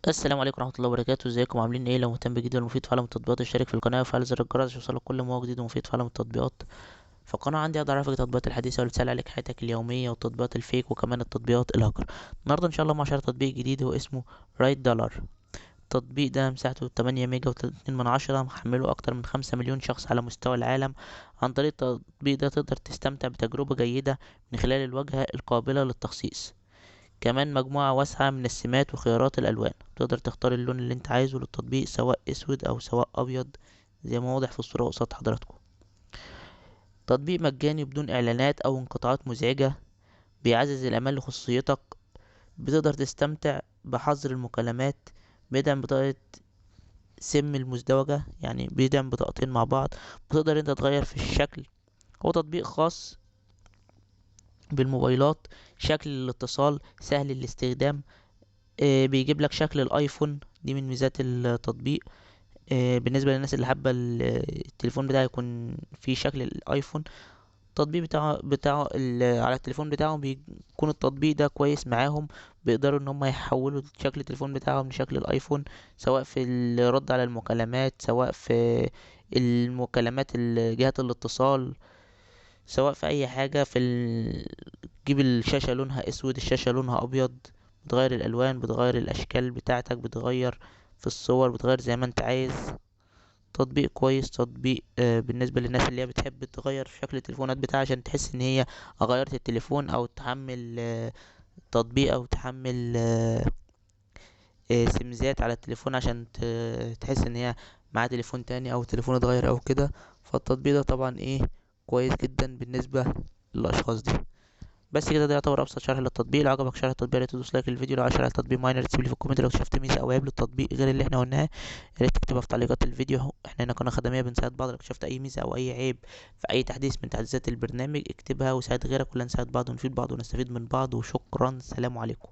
السلام عليكم ورحمة الله وبركاته. ازيكم عاملين ايه؟ لو مهتم بجديد ومفيد في عالم التطبيقات اشترك في القناة وفعل زر الجرس عشان يوصلك كل ما هو جديد ومفيد في عالم التطبيقات. فالقناة عندي اقدر اعرفك التطبيقات الحديثة واللي تسهل عليك حياتك اليومية والتطبيقات الفيك وكمان التطبيقات الهاكر. النهاردة ان شاء الله مع شرح تطبيق جديد هو اسمه رايت دولار. التطبيق ده مساحته 8 ميجا و2 من 10، محمله اكتر من 5 مليون شخص على مستوى العالم. عن طريق التطبيق ده تقدر تستمتع بتجربة جيدة من خلال الواجهة القابلة للتخصيص. كمان مجموعة واسعة من السمات وخيارات الألوان، تقدر تختار اللون اللي انت عايزه للتطبيق سواء اسود او سواء ابيض زي ما واضح في الصورة قصاد حضراتكم. تطبيق مجاني بدون اعلانات او انقطاعات مزعجة، بيعزز الامان لخصوصيتك. بتقدر تستمتع بحظر المكالمات، بيدعم بطاقة سم المزدوجة، يعني بيدعم بطاقتين مع بعض. بتقدر انت تغير في الشكل. هو تطبيق خاص بالموبايلات، شكل الاتصال سهل الاستخدام. بيجيب لك شكل الايفون، دي من ميزات التطبيق. بالنسبة للناس اللي حابة التليفون بتاعه يكون فيه شكل الايفون، التطبيق بتاعه على التليفون بتاعهم بيكون التطبيق ده كويس معاهم. بيقدروا ان هم يحولوا شكل التليفون بتاعهم لشكل الايفون، سواء في الرد على المكالمات، سواء في المكالمات جهات الاتصال، سواء في اي حاجة تجيب الشاشة لونها اسود، الشاشة لونها ابيض. بتغير الالوان، بتغير الاشكال بتاعتك، بتغير في الصور، بتغير زي ما انت عايز. تطبيق كويس، تطبيق بالنسبة للناس اللي هي بتحب تغير في شكل التليفونات بتاعها عشان تحس ان هي غيرت التليفون، او تحمل تطبيق، او تحمل سيمزات على التليفون عشان تحس ان هي معاها تليفون تاني او تليفون اتغير او كده. فالتطبيق ده طبعا ايه، كويس جدا بالنسبة للاشخاص دي. بس كده، ده يعتبر ابسط شرح للتطبيق. لو عجبك شرح التطبيق يا ريت تدوس لايك للفيديو. لو عايز شرح التطبيق معين يا ريت تسيب لي في الكومنت. لو شفت ميزه او عيب للتطبيق غير اللي احنا قلناه يا ريت تكتبها في تعليقات الفيديو اهو. احنا هنا قناه خدميه بنساعد بعض. لو شفت اي ميزه او اي عيب في اي تحديث من تحديثات البرنامج اكتبها، وساعد غيرك، ولا نساعد بعض ونفيد بعض ونستفيد من بعض. وشكرا، سلام عليكم.